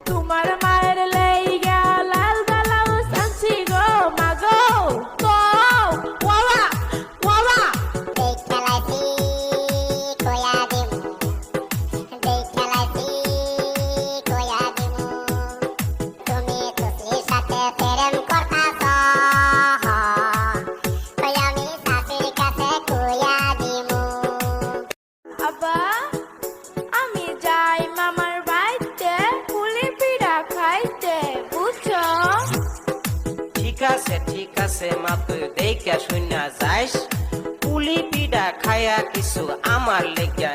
তোমার মায়ের লেইগা লাল ব্লাউজ আনছি গো মাগো কও ওয়া ওয়া দেখালাইছি কয়া দিম দেখালাইছি কয়া দিম তুমি তুসলির সাথে প্রেম করতাছ তাই আমি সাথীর কাছে কয়া দিম আব্বা আমি যাই মামার বাড়িতে পুলি পিঠা খাইতে বুঝছো ঠিক আছে মা তুই দেখা শুনা যাইস পুলি পিঠা খায়া কিছু আমার লেগা